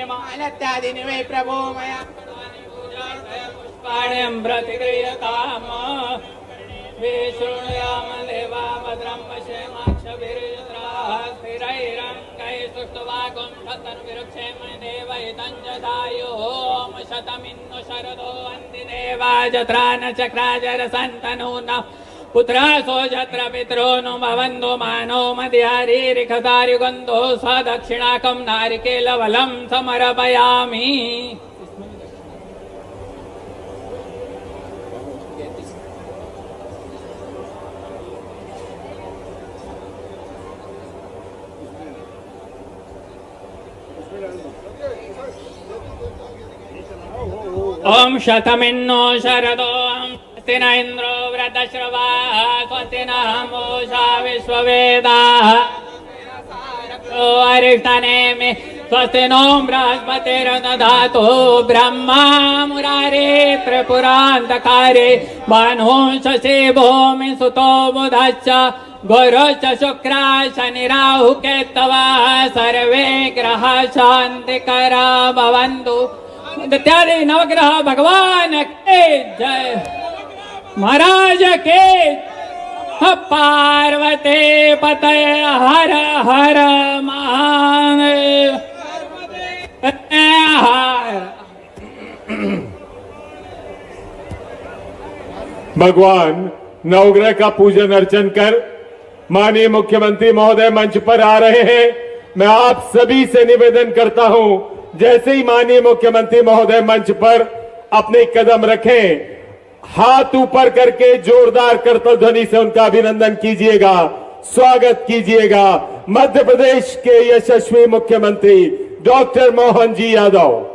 माल्यादिनि वे प्रभो मया पुष्पाण्यं प्रतिगृह्यताम् विशृणुयाम देवा भद्रं पश्येमाक्षभिर्यत्राः स्थिरैरङ्गैः सुष्ठुवागुं शतनुविरुक्षेम देवहितं च दायुः ॐ शतमिन्नु शरदो वन्ति देवा जत्रा न चक्राजरसन्तनूनां पुत्रासो जत्र पितरो नु भवन्तु मानो मध्यारीरिखदारिगन्धो स दक्षिणाकं नारिकेलवलं समर्पयामि। ओम शतमिन्नो शरदो स्वस्ति न इंद्रो वृद्धश्रवाः स्वस्ति न मूषा विश्ववेदाः अरिष्टनेमि स्वस्ति नो बृहस्पतिर्दधातु ब्रह्मा मुरारे त्रिपुरान्तकारे मनुष्यसे भूमि सुतो बुधश्च गुरुश्च शुक्र शनिराहु केतवः सर्वे ग्रहाः शान्तिकरा भवन्तु। इत्यादि नवग्रह भगवान के जय महाराज के पार्वती पतय हर हर महादेव। भगवान नवग्रह का पूजन अर्चन कर माननीय मुख्यमंत्री महोदय मंच पर आ रहे हैं। मैं आप सभी से निवेदन करता हूं, जैसे ही माननीय मुख्यमंत्री महोदय मंच पर अपने कदम रखें, हाथ ऊपर करके जोरदार करतल ध्वनि से उनका अभिनंदन कीजिएगा, स्वागत कीजिएगा। मध्य प्रदेश के यशस्वी मुख्यमंत्री डॉक्टर मोहन जी यादव।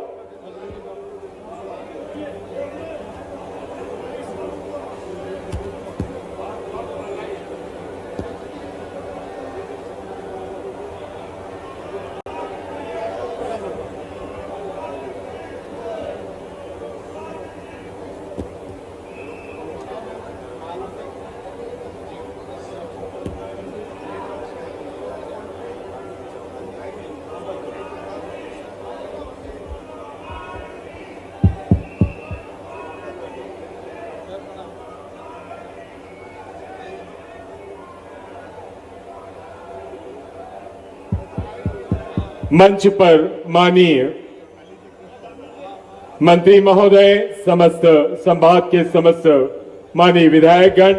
मंच पर माननीय मंत्री महोदय, समस्त संभाग के समस्त माननीय विधायकगण,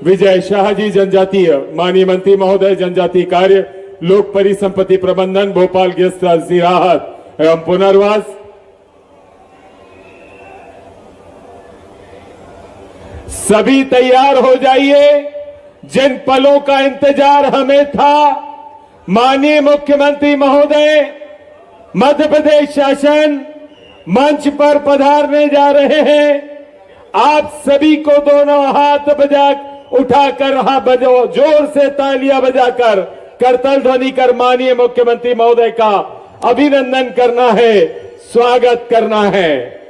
विजय शाह जी जनजातीय माननीय मंत्री महोदय जनजातीय कार्य, लोक परिसंपत्ति प्रबंधन, भोपाल गेस्ट राजनीति राहत एवं पुनर्वास, सभी तैयार हो जाइए। जिन पलों का इंतजार हमें था, माननीय मुख्यमंत्री महोदय मध्य प्रदेश शासन मंच पर पधारने जा रहे हैं। आप सभी को दोनों हाथ उठाकर बजाओ, जोर से तालियां बजाकर करतल ध्वनि कर माननीय मुख्यमंत्री महोदय का अभिनंदन करना है, स्वागत करना है।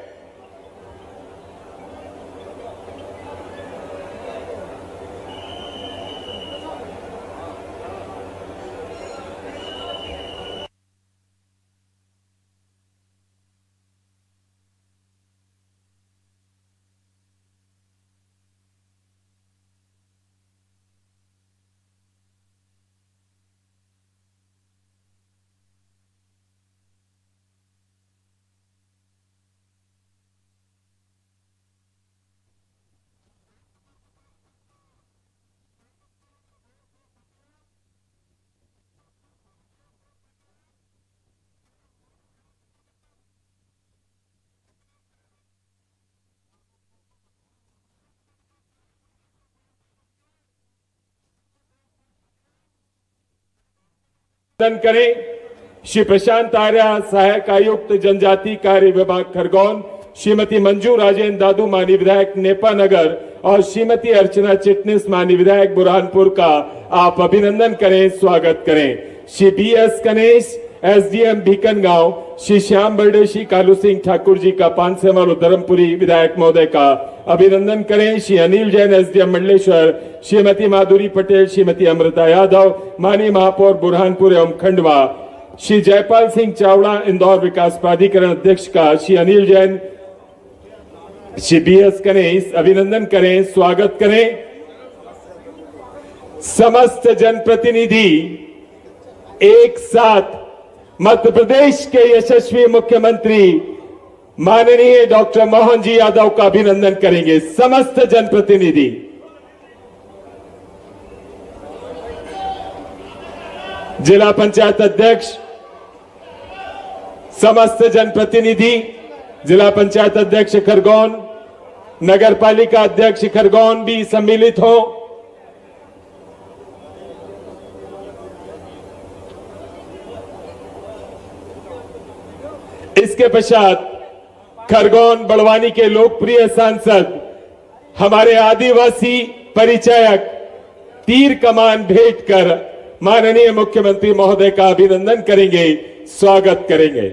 करें श्री प्रशांत आर्य, सहायक आयुक्त जनजाति कार्य विभाग खरगोन, श्रीमती मंजू राजेंद्र दादू मानी विधायक नेपा नगर और श्रीमती अर्चना चिटनिस मानी विधायक बुरहानपुर का आप अभिनंदन करें, स्वागत करें। श्री BS गणेश SDM भीकनगांव, श्री श्याम बर्डे, श्री कालू सिंह ठाकुर जी का पानसेमल धर्मपुरी विधायक महोदय का अभिनंदन करें। श्री अनिल जैन SDM मंडलेश्वर, श्रीमती माधुरी पटेल, श्रीमती अमृता यादव माननीय महापौर बुरहानपुर एवं खंडवा, श्री जयपाल सिंह चावड़ा इंदौर विकास प्राधिकरण अध्यक्ष का श्री अनिल जैन, श्री BS गणेश अभिनंदन करें, स्वागत करें। समस्त जनप्रतिनिधि एक साथ मध्य प्रदेश के यशस्वी मुख्यमंत्री माननीय डॉक्टर मोहन जी यादव का अभिनंदन करेंगे। समस्त जनप्रतिनिधि, जिला पंचायत अध्यक्ष, समस्त जनप्रतिनिधि, जिला पंचायत अध्यक्ष खरगोन, नगर पालिका अध्यक्ष खरगोन भी सम्मिलित हो। इसके पश्चात खरगोन बड़वानी के लोकप्रिय सांसद हमारे आदिवासी परिचायक तीर कमान भेंट कर माननीय मुख्यमंत्री महोदय का अभिनंदन करेंगे, स्वागत करेंगे।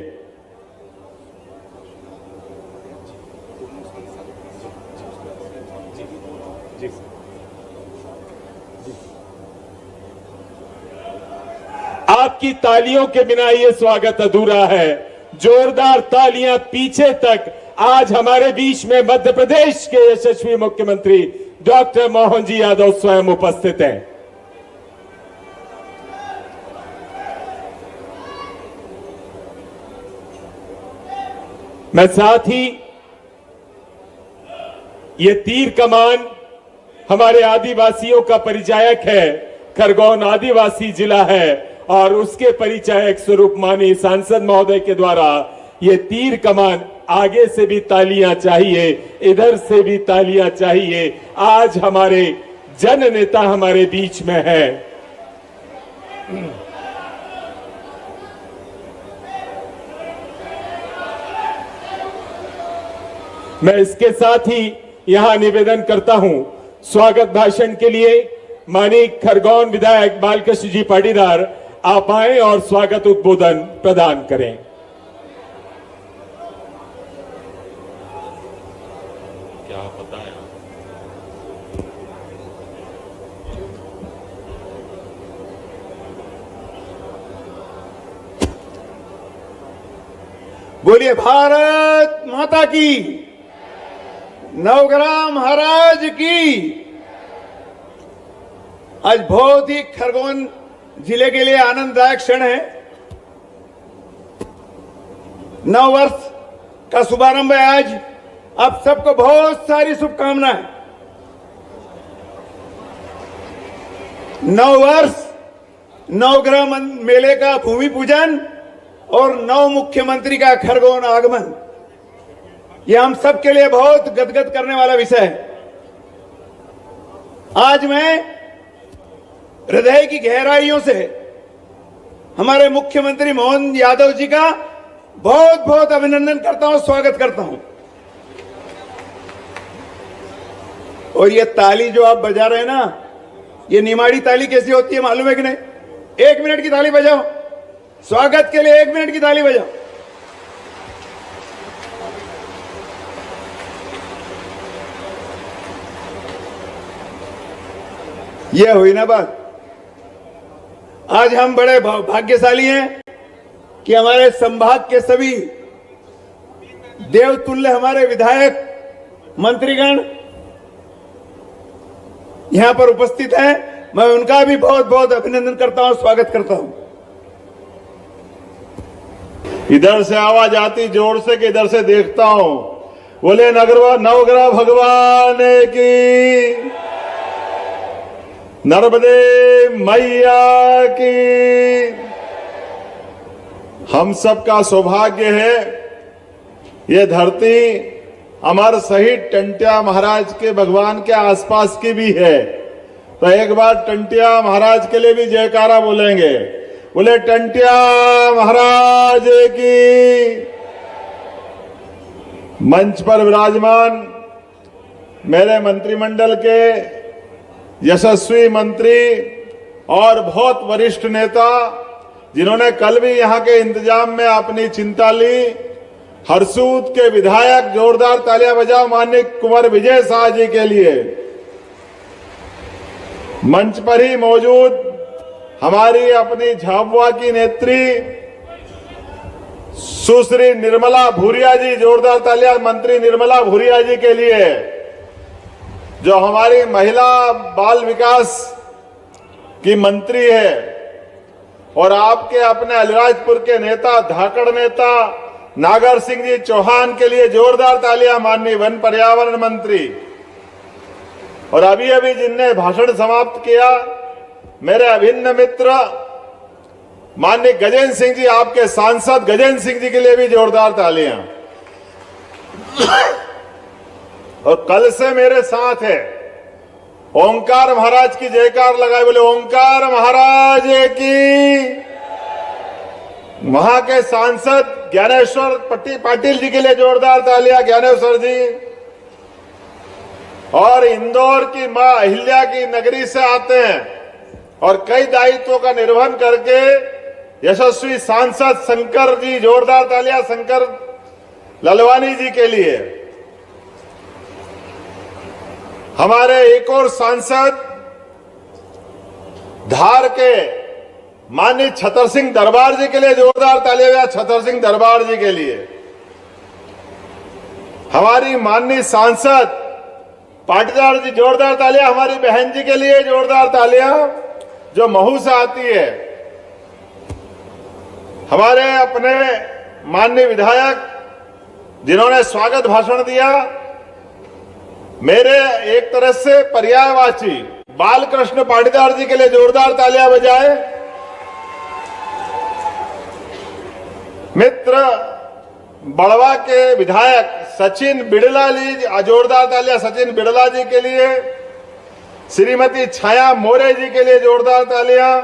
आपकी तालियों के बिना यह स्वागत अधूरा है। जोरदार तालियां पीछे तक। आज हमारे बीच में मध्य प्रदेश के यशस्वी मुख्यमंत्री डॉक्टर मोहन जी यादव स्वयं उपस्थित हैं। मैं साथ ही ये तीर कमान हमारे आदिवासियों का परिचायक है। खरगोन आदिवासी जिला है और उसके परिचायक स्वरूप माननीय सांसद महोदय के द्वारा ये तीर कमान, आगे से भी तालियां चाहिए, इधर से भी तालियां चाहिए। आज हमारे जन नेता हमारे बीच में है। मैं इसके साथ ही यहां निवेदन करता हूं, स्वागत भाषण के लिए माननीय खरगोन विधायक बालकृष्ण जी पाटीदार आप आए और स्वागत उद्बोधन प्रदान करें। क्या पता है? बोलिए भारत माता की, नवग्राम महाराज की। आज बहुत ही खरगोन जिले के लिए आनंददायक क्षण है। नव वर्ष का शुभारंभ है आज। आप सबको बहुत सारी शुभकामनाएं। नव वर्ष, नवग्रह मेले का भूमि पूजन और नव मुख्यमंत्री का खरगोन आगमन, यह हम सबके लिए बहुत गदगद करने वाला विषय है। आज मैं हृदय की गहराइयों से हमारे मुख्यमंत्री मोहन यादव जी का बहुत बहुत अभिनंदन करता हूं, स्वागत करता हूं। और ये ताली जो आप बजा रहे हैं ना, ये निमाड़ी ताली कैसी होती है मालूम है कि नहीं? 1 मिनट की ताली बजाओ, स्वागत के लिए 1 मिनट की ताली बजाओ। यह हुई ना बात। आज हम बड़े भाग्यशाली हैं कि हमारे संभाग के सभी देवतुल्य हमारे विधायक मंत्रीगण यहां पर उपस्थित हैं। मैं उनका भी बहुत बहुत अभिनंदन करता हूं, स्वागत करता हूं। इधर से आवाज आती जोर से कि इधर से देखता हूं। बोले नवग्रह भगवान की, नर्मदे मैया की। हम सबका सौभाग्य है ये धरती अमर शहीद टंटिया महाराज के भगवान के आसपास की भी है। तो एक बार टंटिया महाराज के लिए भी जयकारा बोलेंगे। बोले टंटिया महाराज की। मंच पर विराजमान मेरे मंत्रिमंडल के यशस्वी मंत्री और बहुत वरिष्ठ नेता जिन्होंने कल भी यहां के इंतजाम में अपनी चिंता ली, हरसूद के विधायक, जोरदार तालियां बजाओ माननीय कुंवर विजय शाह जी के लिए। मंच पर ही मौजूद हमारी अपनी झाबुआ की नेत्री सुश्री निर्मला भूरिया जी, जोरदार तालियां मंत्री निर्मला भूरिया जी के लिए, जो हमारी महिला बाल विकास की मंत्री है, और आपके अपने अलीराजपुर के नेता, धाकड़ नेता नागर सिंह जी चौहान के लिए जोरदार तालियां माननीय वन पर्यावरण मंत्री। और अभी अभी जिनने भाषण समाप्त किया मेरे अभिन्न मित्र माननीय गजेंद्र सिंह जी, आपके सांसद गजेंद्र सिंह जी के लिए भी जोरदार तालियां। और कल से मेरे साथ है, ओंकार महाराज की जयकार लगाए, बोले ओंकार महाराज की। वहां के सांसद ज्ञानेश्वर पाटिल जी के लिए जोरदार तालियां, ज्ञानेश्वर जी। और इंदौर की मां अहिल्या की नगरी से आते हैं और कई दायित्वों का निर्वहन करके यशस्वी सांसद शंकर जी, जोरदार तालियां शंकर ललवानी जी के लिए। हमारे एक और सांसद धार के माननीय छतर सिंह दरबार जी के लिए जोरदार तालियां, छतर सिंह दरबार जी के लिए। हमारी माननीय सांसद पाटीदार जी, जोरदार तालियां हमारी बहन जी के लिए, जोरदार तालियां, जो महू से आती है। हमारे अपने माननीय विधायक जिन्होंने स्वागत भाषण दिया, मेरे एक तरह से पर्यायवाची बालकृष्ण पाटीदार जी के लिए जोरदार तालियां बजाए। मित्र बड़वा के विधायक सचिन बिड़ला जी, जोरदार तालियां सचिन बिड़ला जी के लिए। श्रीमती छाया मोरे जी के लिए जोरदार तालियां।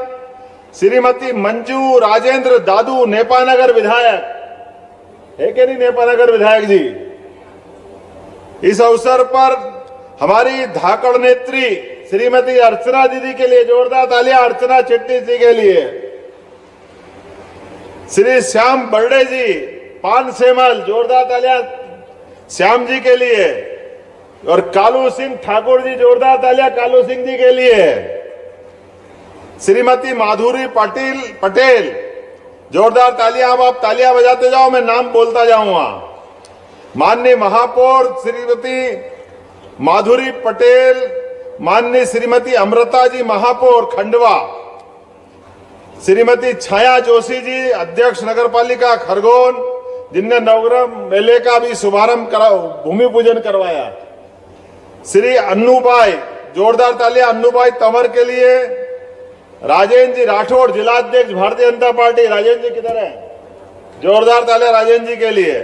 श्रीमती मंजू राजेंद्र दादू नेपानगर विधायक है कि नहीं, नेपानगर विधायक जी। इस अवसर पर हमारी धाकड़ नेत्री श्रीमती अर्चना दीदी के लिए जोरदार तालियां, अर्चना चिट्टी जी के लिए। श्री श्याम बर्डे जी पान सेमल, जोरदार तालियां श्याम जी के लिए। और कालू सिंह ठाकुर जी, जोरदार तालियां कालू सिंह जी के लिए। श्रीमती माधुरी पटेल, जोरदार तालियां। अब आप तालियां बजाते जाओ, मैं नाम बोलता जाऊंगा। माननीय महापौर श्रीमती माधुरी पटेल, माननीय श्रीमती अमृता जी महापौर खंडवा, श्रीमती छाया जोशी जी अध्यक्ष नगरपालिका खरगोन, जिनने नवग्रह मेले का भी शुभारंभ करा, भूमि पूजन करवाया। श्री अन्नूबाई, जोरदार तालियां अन्नूबाई तंवर के लिए। राजेंद्र जी राठौड़, जिलाध्यक्ष भारतीय जनता पार्टी, राजेंद्र जी किधर है, जोरदार तालियां राजेंद्र जी के लिए।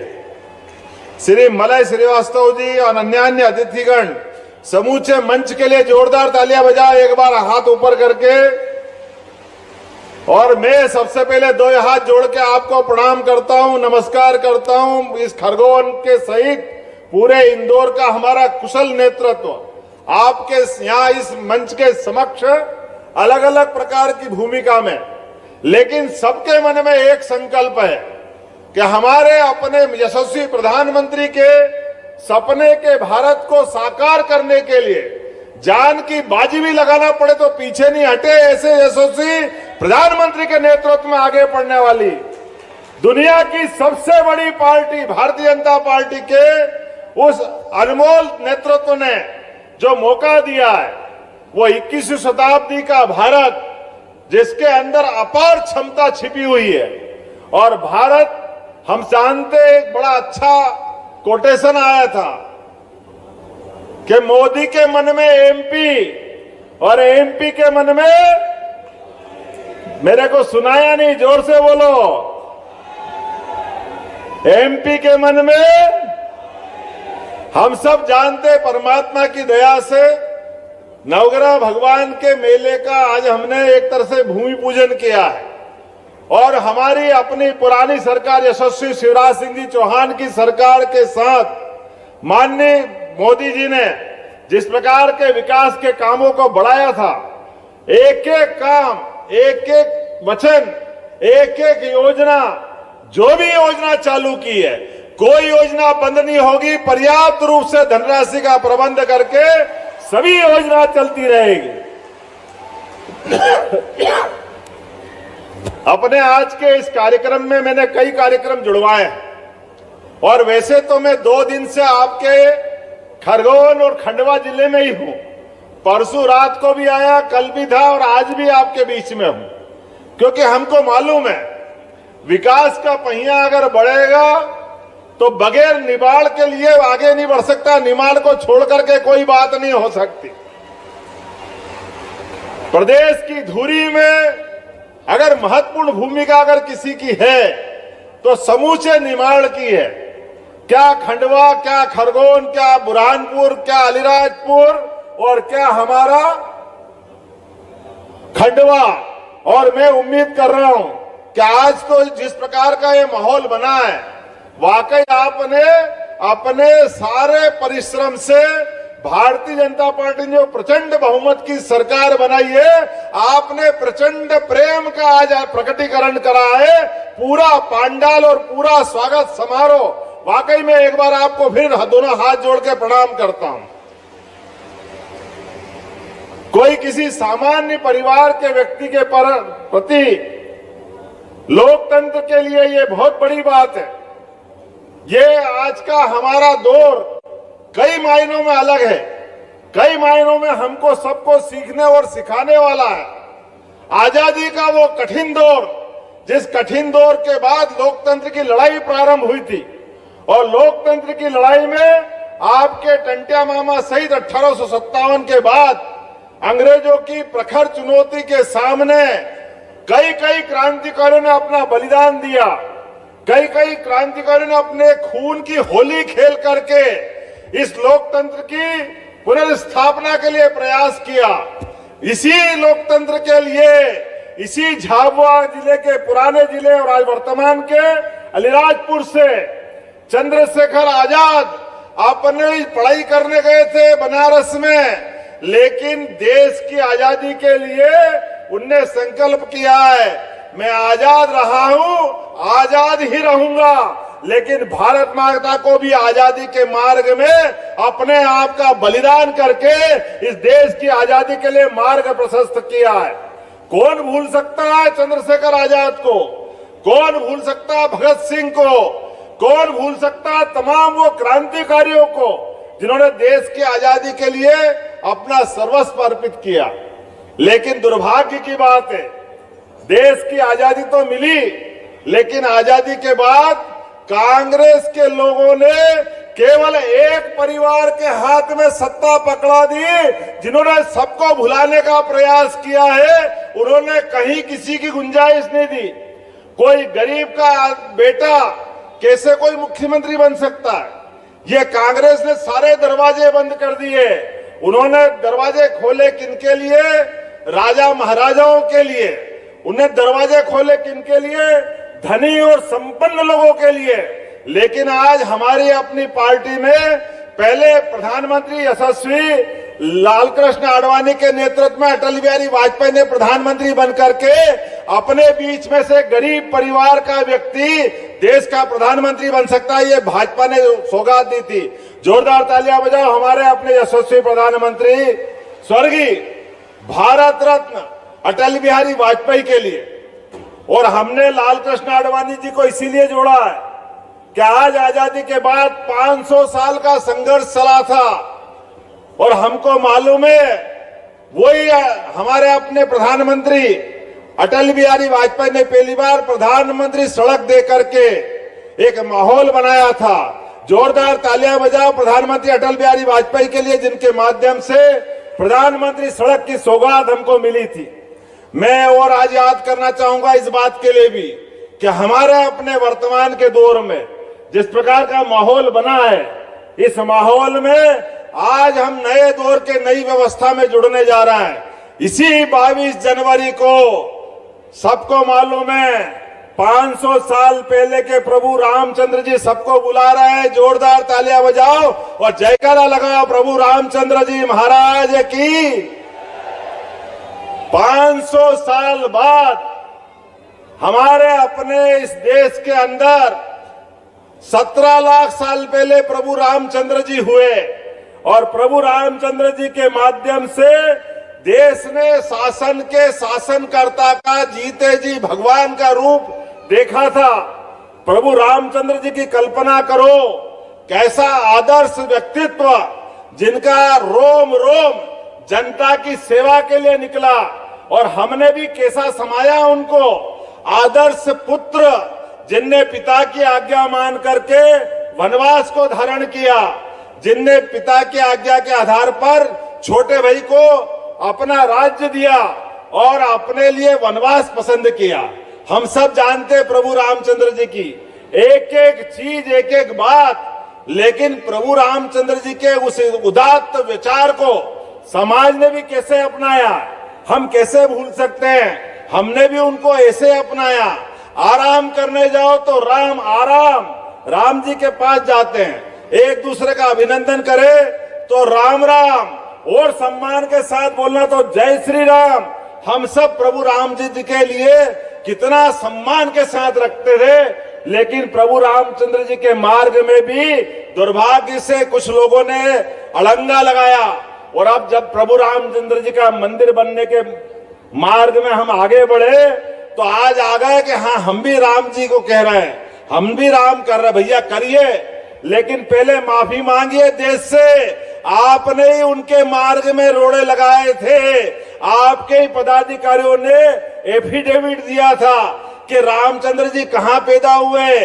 श्री मलय श्रीवास्तव जी और अन्य अतिथिगण, समूचे मंच के लिए जोरदार तालियां बजाओ एक बार हाथ ऊपर करके। और मैं सबसे पहले दो हाथ जोड़ के आपको प्रणाम करता हूं, नमस्कार करता हूं। इस खरगोन के सहित पूरे इंदौर का हमारा कुशल नेतृत्व आपके यहां इस मंच के समक्ष अलग अलग प्रकार की भूमिका में, लेकिन सबके मन में एक संकल्प है कि हमारे अपने यशस्वी प्रधानमंत्री के सपने के भारत को साकार करने के लिए जान की बाजी भी लगाना पड़े तो पीछे नहीं हटे, ऐसे यशस्वी प्रधानमंत्री के नेतृत्व में आगे बढ़ने वाली दुनिया की सबसे बड़ी पार्टी भारतीय जनता पार्टी के उस अनमोल नेतृत्व ने जो मौका दिया है, वो 21वीं शताब्दी का भारत जिसके अंदर अपार क्षमता छिपी हुई है। और भारत, हम जानते, एक बड़ा अच्छा कोटेशन आया था कि मोदी के मन में एमपी और एमपी के मन में, मेरे को सुनाया नहीं, जोर से बोलो, एमपी के मन में। हम सब जानते परमात्मा की दया से नवग्रह भगवान के मेले का आज हमने एक तरह से भूमि पूजन किया है। और हमारी अपनी पुरानी सरकार यशस्वी शिवराज सिंह जी चौहान की सरकार के साथ माननीय मोदी जी ने जिस प्रकार के विकास के कामों को बढ़ाया था, एक एक काम, एक एक वचन, एक एक योजना, जो भी योजना चालू की है, कोई योजना बंद नहीं होगी। पर्याप्त रूप से धनराशि का प्रबंध करके सभी योजना चलती रहेगी। अपने आज के इस कार्यक्रम में मैंने कई कार्यक्रम जुड़वाए हैं, और वैसे तो मैं 2 दिन से आपके खरगोन और खंडवा जिले में ही हूं। परसों रात को भी आया, कल भी था और आज भी आपके बीच में हूं, क्योंकि हमको मालूम है विकास का पहिया अगर बढ़ेगा तो बगैर निमाड़ के लिए आगे नहीं बढ़ सकता। निमाड़ को छोड़ करके कोई बात नहीं हो सकती। प्रदेश की धुरी में अगर महत्वपूर्ण भूमिका अगर किसी की है तो समूचे निमाड़ की है। क्या खंडवा, क्या खरगोन, क्या बुरहानपुर, क्या अलीराजपुर और क्या हमारा खंडवा। और मैं उम्मीद कर रहा हूं कि आज तो जिस प्रकार का ये माहौल बना है, वाकई आपने अपने सारे परिश्रम से भारतीय जनता पार्टी ने जो प्रचंड बहुमत की सरकार बनाई है, आपने प्रचंड प्रेम का आज प्रकटीकरण करा है। पूरा पांडाल और पूरा स्वागत समारोह, वाकई में एक बार आपको फिर दोनों हाथ जोड़ के प्रणाम करता हूं। कोई किसी सामान्य परिवार के व्यक्ति के प्रति लोकतंत्र के लिए ये बहुत बड़ी बात है। ये आज का हमारा दौर कई मायनों में अलग है, कई मायनों में हमको सबको सीखने और सिखाने वाला है। आजादी का वो कठिन दौर, जिस कठिन दौर के बाद लोकतंत्र की लड़ाई प्रारंभ हुई थी, और लोकतंत्र की लड़ाई में आपके टंटिया मामा सहित 1857 के बाद अंग्रेजों की प्रखर चुनौती के सामने कई कई क्रांतिकारियों ने अपना बलिदान दिया। कई कई क्रांतिकारियों ने अपने खून की होली खेल करके इस लोकतंत्र की पुनर्स्थापना के लिए प्रयास किया। इसी लोकतंत्र के लिए, इसी झाबुआ जिले के पुराने जिले और आज वर्तमान के अलीराजपुर से चंद्रशेखर आजाद अपने पढ़ाई करने गए थे बनारस में, लेकिन देश की आजादी के लिए उनने संकल्प किया है, मैं आजाद रहा हूं, आजाद ही रहूंगा, लेकिन भारत माता को भी आजादी के मार्ग में अपने आप का बलिदान करके इस देश की आजादी के लिए मार्ग प्रशस्त किया है। कौन भूल सकता है चंद्रशेखर आजाद को? कौन भूल सकता है भगत सिंह को? कौन भूल सकता है तमाम वो क्रांतिकारियों को जिन्होंने देश की आजादी के लिए अपना सर्वस्व अर्पित किया। लेकिन दुर्भाग्य की बात है, देश की आजादी तो मिली, लेकिन आजादी के बाद कांग्रेस के लोगों ने केवल एक परिवार के हाथ में सत्ता पकड़ा दी, जिन्होंने सबको भुलाने का प्रयास किया है। उन्होंने कहीं किसी की गुंजाइश नहीं दी। कोई गरीब का बेटा कैसे कोई मुख्यमंत्री बन सकता है? ये कांग्रेस ने सारे दरवाजे बंद कर दिए। उन्होंने दरवाजे खोले किनके लिए? राजा महाराजाओं के लिए। उन्हें दरवाजे खोले किनके लिए? धनी और संपन्न लोगों के लिए। लेकिन आज हमारी अपनी पार्टी में पहले प्रधानमंत्री यशस्वी लालकृष्ण आडवाणी के नेतृत्व में अटल बिहारी वाजपेयी ने प्रधानमंत्री बनकर के अपने बीच में से गरीब परिवार का व्यक्ति देश का प्रधानमंत्री बन सकता है, ये भाजपा ने सौगात दी थी। जोरदार तालियां बजाओ हमारे अपने यशस्वी प्रधानमंत्री स्वर्गीय भारत रत्न अटल बिहारी वाजपेयी के लिए। और हमने लालकृष्ण आडवाणी जी को इसीलिए जोड़ा है कि आज आजादी के बाद 500 साल का संघर्ष चला था, और हमको मालूम है वही हमारे अपने प्रधानमंत्री अटल बिहारी वाजपेयी ने पहली बार प्रधानमंत्री सड़क दे करके एक माहौल बनाया था। जोरदार तालियां बजाओ प्रधानमंत्री अटल बिहारी वाजपेयी के लिए, जिनके माध्यम से प्रधानमंत्री सड़क की सौगात हमको मिली थी। मैं और आज याद करना चाहूंगा इस बात के लिए भी कि हमारे अपने वर्तमान के दौर में जिस प्रकार का माहौल बना है, इस माहौल में आज हम नए दौर के नई व्यवस्था में जुड़ने जा रहे हैं। इसी 22 जनवरी को सबको मालूम है 500 साल पहले के प्रभु रामचंद्र जी सबको बुला रहे हैं। जोरदार तालियां बजाओ और जयकारा लगाओ प्रभु रामचंद्र जी महाराज की। 500 साल बाद हमारे अपने इस देश के अंदर 17 लाख साल पहले प्रभु रामचंद्र जी हुए और प्रभु रामचंद्र जी के माध्यम से देश ने शासन के शासनकर्ता का जीते जी भगवान का रूप देखा था। प्रभु रामचंद्र जी की कल्पना करो, कैसा आदर्श व्यक्तित्व जिनका रोम रोम जनता की सेवा के लिए निकला और हमने भी कैसा समाया उनको। आदर्श पुत्र जिनने पिता की आज्ञा मान करके वनवास को धारण किया, जिनने पिता की आज्ञा के आधार पर छोटे भाई को अपना राज्य दिया और अपने लिए वनवास पसंद किया। हम सब जानते प्रभु रामचंद्र जी की एक एक चीज, एक एक बात, लेकिन प्रभु रामचंद्र जी के उस उदात्त विचार को समाज ने भी कैसे अपनाया, हम कैसे भूल सकते हैं। हमने भी उनको ऐसे अपनाया। आराम करने जाओ तो राम आराम, राम जी के पास जाते हैं। एक दूसरे का अभिनंदन करे तो राम राम, और सम्मान के साथ बोलना तो जय श्री राम। हम सब प्रभु राम जी के लिए कितना सम्मान के साथ रखते थे, लेकिन प्रभु रामचंद्र जी के मार्ग में भी दुर्भाग्य से कुछ लोगों ने अड़ंगा लगाया। और अब जब प्रभु रामचंद्र जी का मंदिर बनने के मार्ग में हम आगे बढ़े तो आज आ गए कि हाँ हम भी राम जी को कह रहे हैं, हम भी राम कर रहे। भैया करिए, लेकिन पहले माफी मांगिए देश से। आपने ही उनके मार्ग में रोड़े लगाए थे। आपके ही पदाधिकारियों ने एफिडेविट दिया था कि रामचंद्र जी कहाँ पैदा हुए,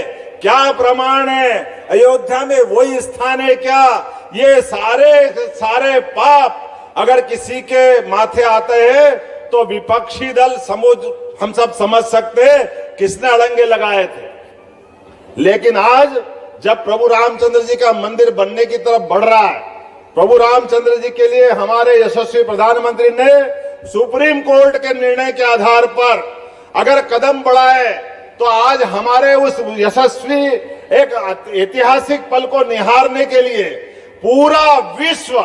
क्या प्रमाण है, अयोध्या में वही स्थान है क्या। ये सारे पाप अगर किसी के माथे आते हैं तो विपक्षी दल हम सब समझ सकते किसने अड़ंगे लगाए थे। लेकिन आज जब प्रभु रामचंद्र जी का मंदिर बनने की तरफ बढ़ रहा है, प्रभु रामचंद्र जी के लिए हमारे यशस्वी प्रधानमंत्री ने सुप्रीम कोर्ट के निर्णय के आधार पर अगर कदम बढ़ाए तो आज हमारे उस यशस्वी एक ऐतिहासिक पल को निहारने के लिए पूरा विश्व,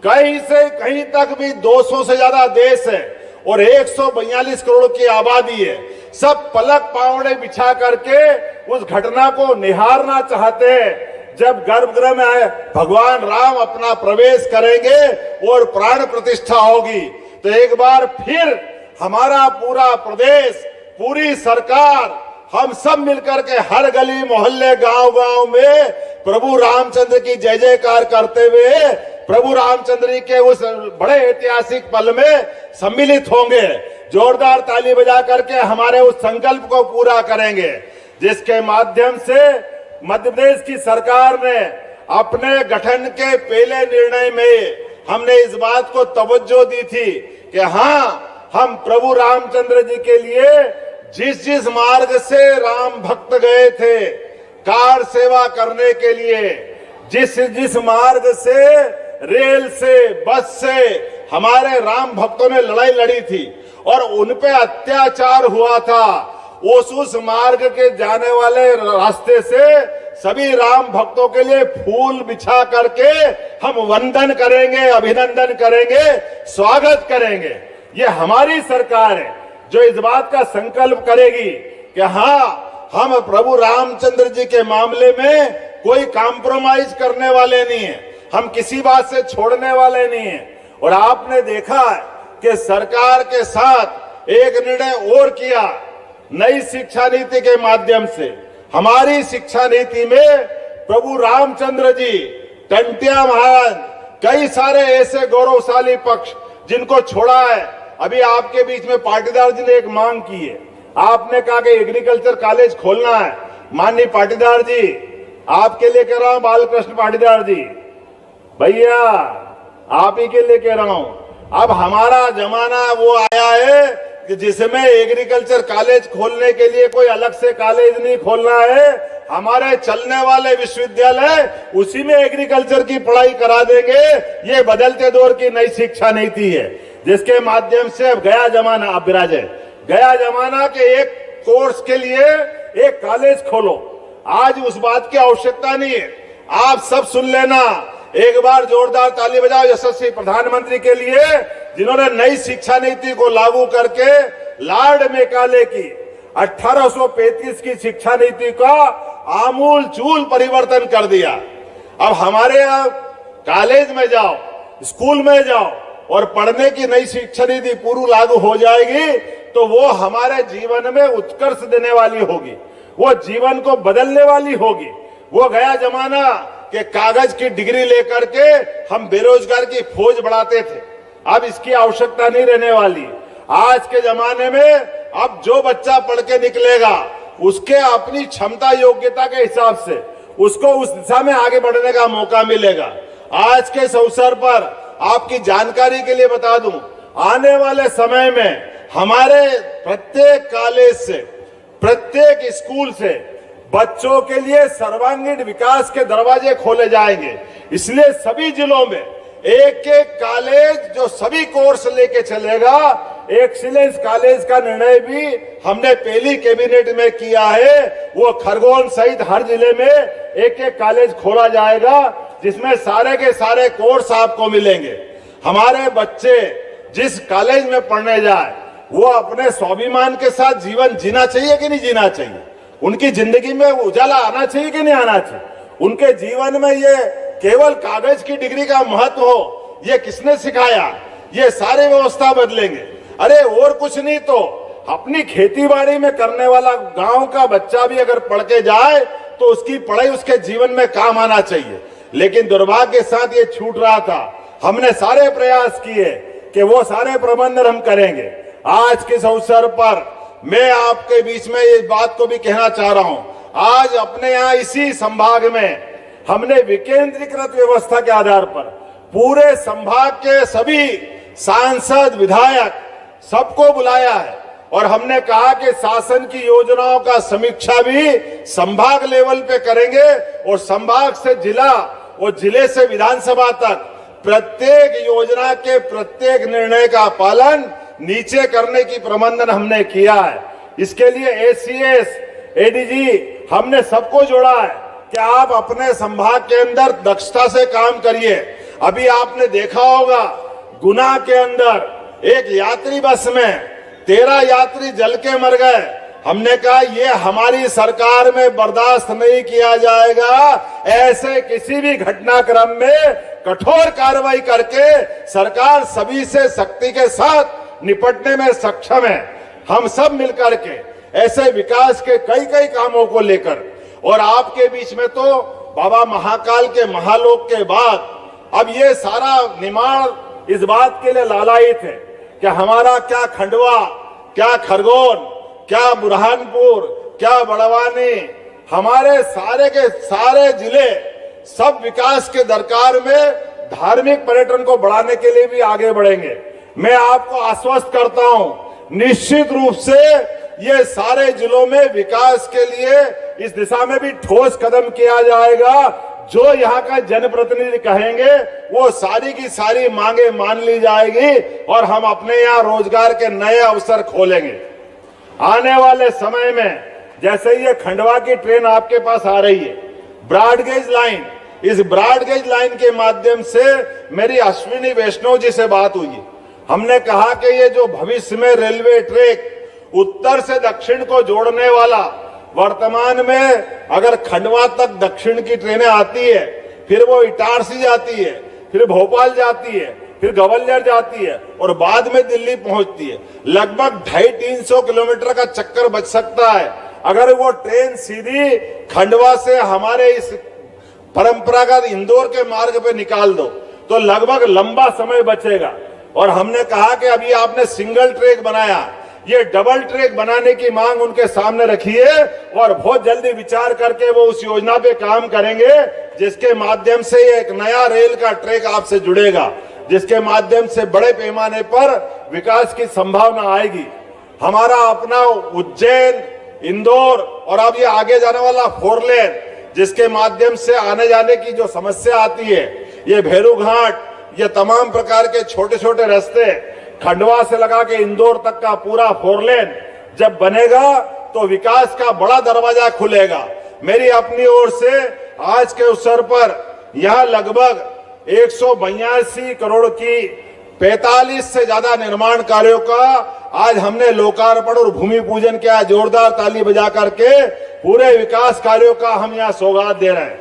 कहीं से कहीं तक भी 200 से ज्यादा देश है और 142 करोड़ की आबादी है, सब पलक पावड़े बिछा करके उस घटना को निहारना चाहते हैं जब गर्भगृह में भगवान राम अपना प्रवेश करेंगे और प्राण प्रतिष्ठा होगी। तो एक बार फिर हमारा पूरा प्रदेश, पूरी सरकार, हम सब मिलकर के हर गली मोहल्ले गांव-गांव में प्रभु रामचंद्र की जय जयकार करते हुए प्रभु रामचंद्र जी के उस बड़े ऐतिहासिक पल में सम्मिलित होंगे। जोरदार ताली बजा करके हमारे उस संकल्प को पूरा करेंगे जिसके माध्यम से मध्य प्रदेश की सरकार ने अपने गठन के पहले निर्णय में हमने इस बात को तवज्जो दी थी कि हाँ, हम प्रभु रामचंद्र जी के लिए जिस जिस मार्ग से राम भक्त गए थे कार सेवा करने के लिए, जिस जिस मार्ग से, रेल से, बस से हमारे राम भक्तों ने लड़ाई लड़ी थी और उन पे अत्याचार हुआ था, उस मार्ग के जाने वाले रास्ते से सभी राम भक्तों के लिए फूल बिछा करके हम वंदन करेंगे, अभिनंदन करेंगे, स्वागत करेंगे। ये हमारी सरकार है जो इस बात का संकल्प करेगी कि हाँ, हम प्रभु रामचंद्र जी के मामले में कोई कॉम्प्रोमाइज करने वाले नहीं है, हम किसी बात से छोड़ने वाले नहीं है। और आपने देखा कि सरकार के साथ एक निर्णय और किया, नई शिक्षा नीति के माध्यम से। हमारी शिक्षा नीति में प्रभु रामचंद्र जी, टंटिया महाराज, कई सारे ऐसे गौरवशाली पक्ष जिनको छोड़ा है। अभी आपके बीच में पाटीदार जी ने एक मांग की है, आपने कहा कि एग्रीकल्चर कॉलेज खोलना है। माननीय पाटीदार जी, आपके लिए कह रहा हूं, बालकृष्ण पाटीदार जी, भैया आप ही के लिए कह रहा हूं। अब हमारा जमाना वो आया है कि जिसमें एग्रीकल्चर कॉलेज खोलने के लिए कोई अलग से कॉलेज नहीं खोलना है, हमारे चलने वाले विश्वविद्यालय उसी में एग्रीकल्चर की पढ़ाई करा देंगे। ये बदलते दौर की नई शिक्षा नीति है जिसके माध्यम से अब गया जमाना, अब विराजे गया जमाना के एक कोर्स के लिए एक कॉलेज खोलो। आज उस बात की आवश्यकता नहीं है। आप सब सुन लेना, एक बार जोरदार ताली बजाओ यशस्वी प्रधानमंत्री के लिए, जिन्होंने नई शिक्षा नीति को लागू करके लॉर्ड मेकाले की 1835 की शिक्षा नीति का आमूल चूल परिवर्तन कर दिया। अब हमारे यहाँ कॉलेज में जाओ, स्कूल में जाओ और पढ़ने की नई शिक्षा नीति पूरी लागू हो जाएगी तो वो हमारे जीवन में उत्कर्ष देने वाली होगी, वो जीवन को बदलने वाली होगी। वो गया जमाना कि कागज की डिग्री लेकर के हम बेरोजगार की फौज बढ़ाते थे, अब इसकी आवश्यकता नहीं रहने वाली। आज के जमाने में अब जो बच्चा पढ़ के निकलेगा उसके अपनी क्षमता योग्यता के हिसाब से उसको उस दिशा में आगे बढ़ने का मौका मिलेगा। आज के इस अवसर पर आपकी जानकारी के लिए बता दूं, आने वाले समय में हमारे प्रत्येक कॉलेज से, प्रत्येक स्कूल से बच्चों के लिए सर्वांगीण विकास के दरवाजे खोले जाएंगे। इसलिए सभी जिलों में एक एक कॉलेज जो सभी कोर्स लेके चलेगा, एक्सीलेंस कॉलेज का निर्णय भी हमने पहली कैबिनेट में किया है। वो खरगोन सहित हर जिले में एक एक कॉलेज खोला जाएगा जिसमें सारे के सारे कोर्स आपको मिलेंगे। हमारे बच्चे जिस कॉलेज में पढ़ने जाए वो अपने स्वाभिमान के साथ जीवन जीना चाहिए कि नहीं जीना चाहिए, उनकी जिंदगी में उजाला आना चाहिए कि नहीं आना चाहिए, उनके जीवन में ये केवल कागज की डिग्री का महत्व हो ये किसने सिखाया। ये सारे व्यवस्था बदलेंगे। अरे और कुछ नहीं तो अपनी खेती बाड़ी में करने वाला गांव का बच्चा भी अगर पढ़ के जाए तो उसकी पढ़ाई उसके जीवन में काम आना चाहिए। लेकिन दुर्भाग्य के साथ ये छूट रहा था। हमने सारे प्रयास किए कि वो सारे प्रबंधन हम करेंगे। आज के इस अवसर पर मैं आपके बीच में इस बात को भी कहना चाह रहा हूं, आज अपने यहाँ इसी संभाग में हमने विकेंद्रीकृत व्यवस्था के आधार पर पूरे संभाग के सभी सांसद, विधायक सबको बुलाया है और हमने कहा कि शासन की योजनाओं का समीक्षा भी संभाग लेवल पे करेंगे और संभाग से जिला और जिले से विधानसभा तक प्रत्येक योजना के प्रत्येक निर्णय का पालन नीचे करने की प्रबंधन हमने किया है। इसके लिए एसीएस, एडीजी हमने सबको जोड़ा है कि आप अपने संभाग के अंदर दक्षता से काम करिए। अभी आपने देखा होगा गुना के अंदर एक यात्री बस में 13 यात्री जल के मर गए। हमने कहा ये हमारी सरकार में बर्दाश्त नहीं किया जाएगा। ऐसे किसी भी घटनाक्रम में कठोर कार्रवाई करके सरकार सभी से सख्ती के साथ निपटने में सक्षम है। हम सब मिलकर के ऐसे विकास के कई कई कामों को लेकर, और आपके बीच में तो बाबा महाकाल के महालोक के बाद अब ये सारा निर्माण इस बात के लिए लालायित है कि हमारा क्या खंडवा, क्या खरगोन, क्या बुरहानपुर, क्या बड़वानी, हमारे सारे के सारे जिले सब विकास के दरकार में धार्मिक पर्यटन को बढ़ाने के लिए भी आगे बढ़ेंगे। मैं आपको आश्वस्त करता हूं, निश्चित रूप से ये सारे जिलों में विकास के लिए इस दिशा में भी ठोस कदम किया जाएगा। जो यहाँ का जनप्रतिनिधि कहेंगे वो सारी की सारी मांगे मान ली जाएगी और हम अपने यहाँ रोजगार के नए अवसर खोलेंगे। आने वाले समय में जैसे ये खंडवा की ट्रेन आपके पास आ रही है, ब्रॉडगेज लाइन, इस ब्रॉडगेज लाइन के माध्यम से मेरी अश्विनी वैष्णव जी से बात हुई। हमने कहा कि ये जो भविष्य में रेलवे ट्रैक उत्तर से दक्षिण को जोड़ने वाला, वर्तमान में अगर खंडवा तक दक्षिण की ट्रेनें आती है, फिर वो इटारसी जाती है, फिर भोपाल जाती है, फिर ग्वालियर जाती है और बाद में दिल्ली पहुंचती है, लगभग 250-300 किलोमीटर का चक्कर बच सकता है। अगर वो ट्रेन सीधी खंडवा से हमारे इस परंपरागत इंदौर के मार्ग पे निकाल दो तो लगभग लंबा समय बचेगा। और हमने कहा कि अभी आपने सिंगल ट्रैक बनाया, ये डबल ट्रैक बनाने की मांग उनके सामने रखी है और बहुत जल्दी विचार करके वो उस योजना पे काम करेंगे जिसके माध्यम से एक नया रेल का ट्रैक आपसे जुड़ेगा, जिसके माध्यम से बड़े पैमाने पर विकास की संभावना आएगी। हमारा अपना उज्जैन, इंदौर और अब ये आगे जाने वाला 4 लेन, जिसके माध्यम से आने जाने की जो समस्या आती है, ये भैरू घाट, ये तमाम प्रकार के छोटे छोटे रास्ते, खंडवा से लगा के इंदौर तक का पूरा 4 लेन जब बनेगा तो विकास का बड़ा दरवाजा खुलेगा। मेरी अपनी ओर से आज के अवसर पर यह लगभग 182 करोड़ की 45 से ज्यादा निर्माण कार्यों का आज हमने लोकार्पण और भूमि पूजन किया। जोरदार ताली बजा करके पूरे विकास कार्यों का हम यहाँ सौगात दे रहे हैं,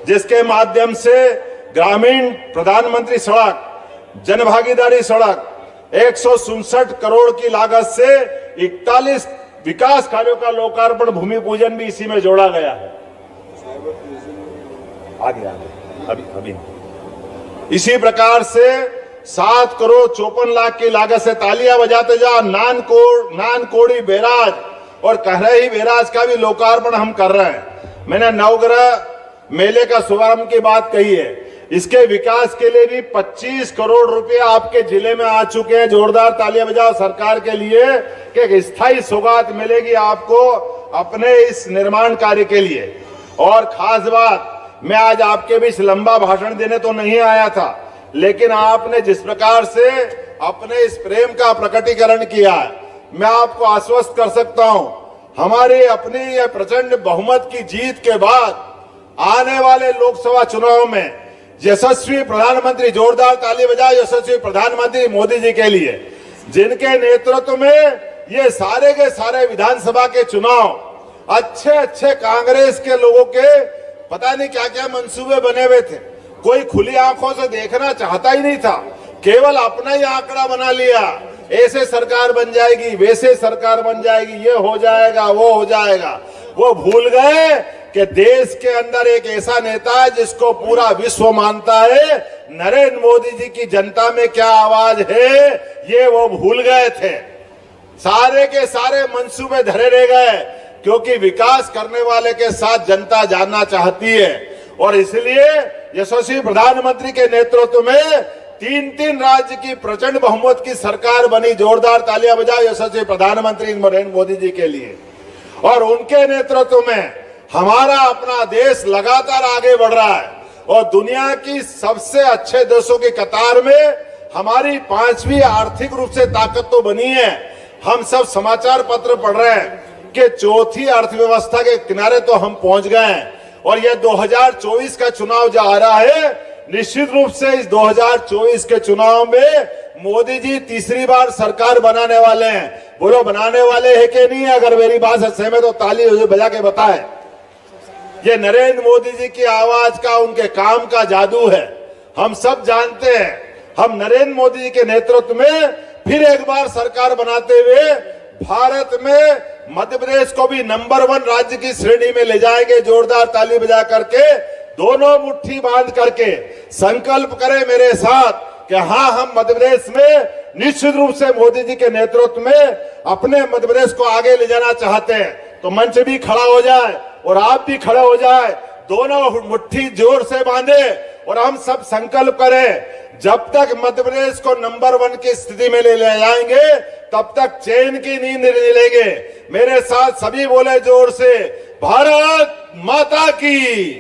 जिसके माध्यम से ग्रामीण प्रधानमंत्री सड़क, जनभागीदारी सड़क 167 करोड़ की लागत से 41 विकास कार्यों का लोकार्पण भूमि पूजन भी इसी में जोड़ा गया है। आगे अभी इसी प्रकार से 7 करोड़ 54 लाख की लागत से तालियां बजाते जा नानकोड़ी बैराज और कहरही बैराज का भी लोकार्पण हम कर रहे हैं। मैंने नवग्रह मेले का शुभारंभ की बात कही है। इसके विकास के लिए भी 25 करोड़ रुपए आपके जिले में आ चुके हैं। जोरदार तालियां बजाओ सरकार के लिए कि एक स्थायी सौगात मिलेगी आपको अपने इस निर्माण कार्य के लिए। और खास बात, मैं आज आपके बीच लंबा भाषण देने तो नहीं आया था, लेकिन आपने जिस प्रकार से अपने इस प्रेम का प्रकटीकरण किया है, मैं आपको आश्वस्त कर सकता हूं, हमारी अपनी यह प्रचंड बहुमत की जीत के बाद आने वाले लोकसभा चुनाव में यशस्वी प्रधानमंत्री, जोरदार ताली बजाओ यशस्वी प्रधानमंत्री मोदी जी के लिए, जिनके नेतृत्व में ये सारे के सारे विधानसभा के चुनाव अच्छे कांग्रेस के लोगों के पता नहीं क्या क्या मंसूबे बने हुए थे। कोई खुली आंखों से देखना चाहता ही नहीं था, केवल अपना ही आंकड़ा बना लिया। ऐसे सरकार बन जाएगी, वैसे सरकार बन जाएगी, ये हो जाएगा, वो हो जाएगा। वो भूल गए कि देश के अंदर एक ऐसा नेता है जिसको पूरा विश्व मानता है। नरेंद्र मोदी जी की जनता में क्या आवाज है, ये वो भूल गए थे। सारे के सारे मंसूबे धरे रह गए, क्योंकि विकास करने वाले के साथ जनता जानना चाहती है। और इसलिए यशस्वी प्रधानमंत्री के नेतृत्व में 3 राज्य की प्रचंड बहुमत की सरकार बनी। जोरदार तालियां बजाओ यशस्वी प्रधानमंत्री नरेंद्र मोदी जी के लिए। और उनके नेतृत्व में हमारा अपना देश लगातार आगे बढ़ रहा है और दुनिया की सबसे अच्छे देशों की कतार में हमारी 5वीं आर्थिक रूप से ताकत तो बनी है। हम सब समाचार पत्र पढ़ रहे हैं कि 4थी अर्थव्यवस्था के किनारे तो हम पहुंच गए हैं। और यह 2024 का चुनाव जो आ रहा है, निश्चित रूप से इस 2024 के चुनाव में मोदी जी तीसरी बार सरकार बनाने वाले हैं। बोलो बनाने वाले हैं कि नहीं? अगर मेरी बात से सहमत हो ताली बजा के बताए। ये नरेंद्र मोदी जी की आवाज का, उनके काम का जादू है। हम सब जानते हैं, हम नरेंद्र मोदी जी के नेतृत्व में फिर एक बार सरकार बनाते हुए भारत में मध्य प्रदेश को भी नंबर 1 राज्य की श्रेणी में ले जाएंगे। जोरदार ताली बजा करके, दोनों मुट्ठी बांध करके संकल्प करें मेरे साथ कि हाँ, हम मध्य प्रदेश में निश्चित रूप से मोदी जी के नेतृत्व में अपने मध्य प्रदेश को आगे ले जाना चाहते हैं। तो मंच भी खड़ा हो जाए और आप भी खड़े हो जाए, दोनों मुट्ठी जोर से बांधे और हम सब संकल्प करें, जब तक मध्य प्रदेश को नंबर 1 की स्थिति में ले जाएंगे तब तक चैन की नींद नहीं लेंगे। मेरे साथ सभी बोले जोर से, भारत माता की,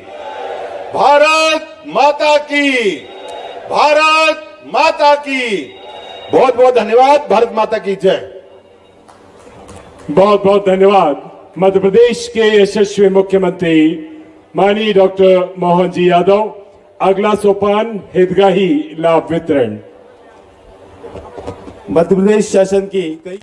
भारत माता की, भारत माता की। बहुत बहुत धन्यवाद। भारत माता की जय। बहुत बहुत धन्यवाद। मध्य प्रदेश के यशस्वी मुख्यमंत्री माननीय डॉक्टर मोहन जी यादव। अगला सोपान हितग्राही लाभ वितरण। मध्य प्रदेश शासन की कई